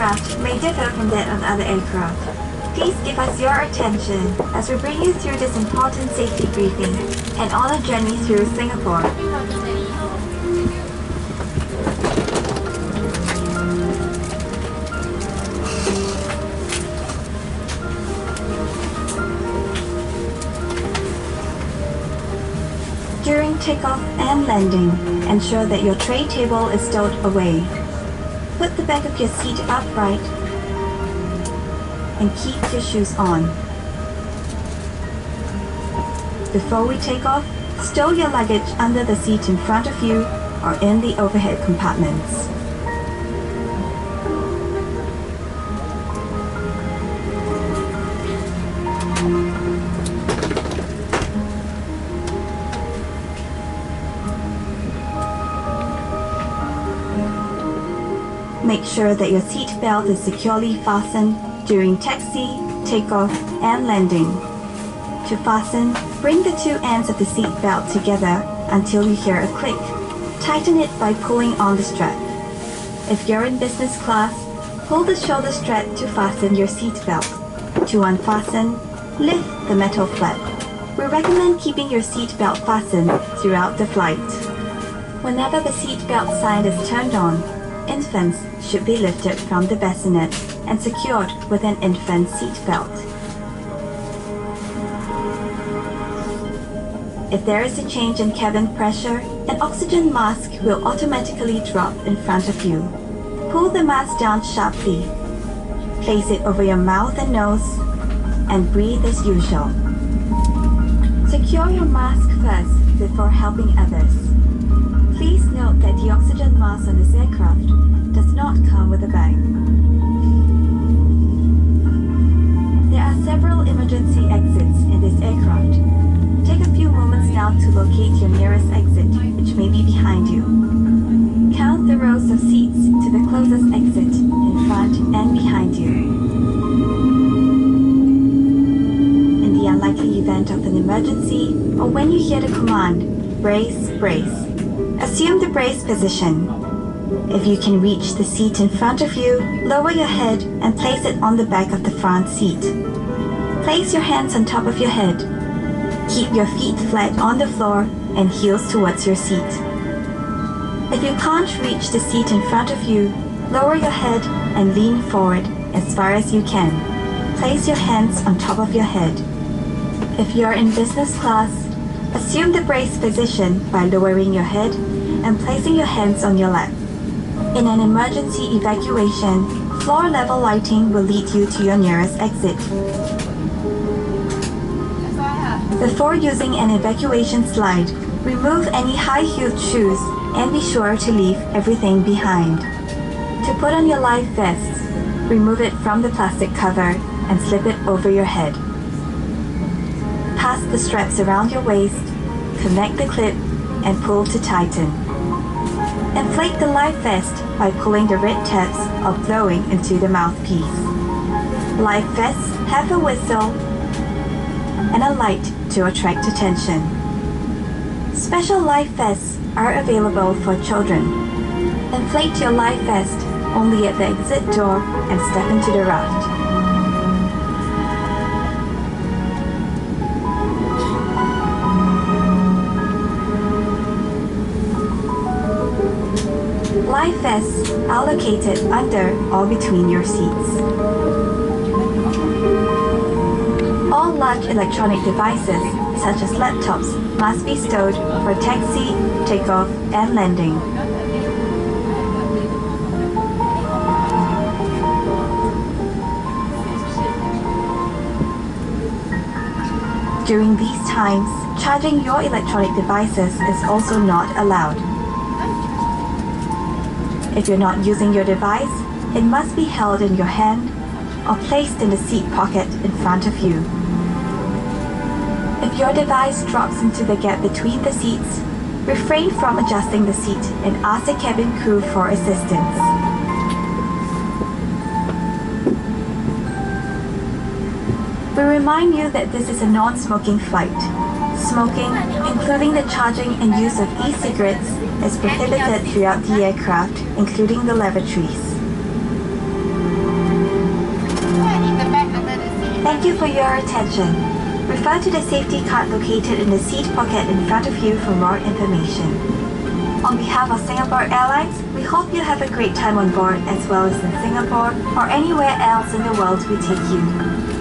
aircraft may differ from that of other aircraft. Please give us your attention as we bring you through this important safety briefing and on a journey through Singapore. During takeoff and landing, ensure that your tray table is stowed away. Put the back of your seat upright and keep your shoes on. Before we take off, stow your luggage under the seat in front of you or in the overhead compartments. Make sure that your seat belt is securely fastened during taxi, takeoff, and landing. To fasten, bring the two ends of the seat belt together until you hear a click. Tighten it by pulling on the strap. If you're in business class, pull the shoulder strap to fasten your seat belt. To unfasten, lift the metal flap. We recommend keeping your seat belt fastened throughout the flight. Whenever the seat belt sign is turned on, infants should be lifted from the bassinet and secured with an infant seat belt. If there is a change in cabin pressure, an oxygen mask will automatically drop in front of you. Pull the mask down sharply. Place it over your mouth and nose and breathe as usual. Secure your mask first before helping others. Please note that the oxygen mask on this aircraft does not come with a bag. There are several emergency exits in this aircraft. Take a few moments now to locate your nearest exit, which may be behind you. Count the rows of seats to the closest exit in front and behind you. In the unlikely event of an emergency, or when you hear the command, brace, brace, assume the brace position. If you can reach the seat in front of you, lower your head and place it on the back of the front seat. Place your hands on top of your head. Keep your feet flat on the floor and heels towards your seat. If you can't reach the seat in front of you, lower your head and lean forward as far as you can. Place your hands on top of your head. If you're in business class, assume the brace position by lowering your head and placing your hands on your lap. In an emergency evacuation, floor-level lighting will lead you to your nearest exit. Before using an evacuation slide, remove any high-heeled shoes and be sure to leave everything behind. To put on your life vest, remove it from the plastic cover and slip it over your head. Pass the straps around your waist, connect the clip, and pull to tighten. Inflate the life vest by pulling the red tabs or blowing into the mouthpiece. Life vests have a whistle and a light to attract attention. Special life vests are available for children. Inflate your life vest only at the exit door and step into the raft. Life vests are located under or between your seats. All large electronic devices, such as laptops, must be stowed for taxi, takeoff, and landing. During these times, charging your electronic devices is also not allowed. If you're not using your device, it must be held in your hand or placed in the seat pocket in front of you. If your device drops into the gap between the seats, refrain from adjusting the seat and ask the cabin crew for assistance. We remind you that this is a non-smoking flight. Smoking, including the charging and use of e-cigarettes, is prohibited throughout the aircraft, including the lavatories. you for your attention. Refer to the safety card located in the seat pocket in front of you for more information. On behalf of Singapore Airlines, we hope you have a great time on board as well as in Singapore or anywhere else in the world we take you.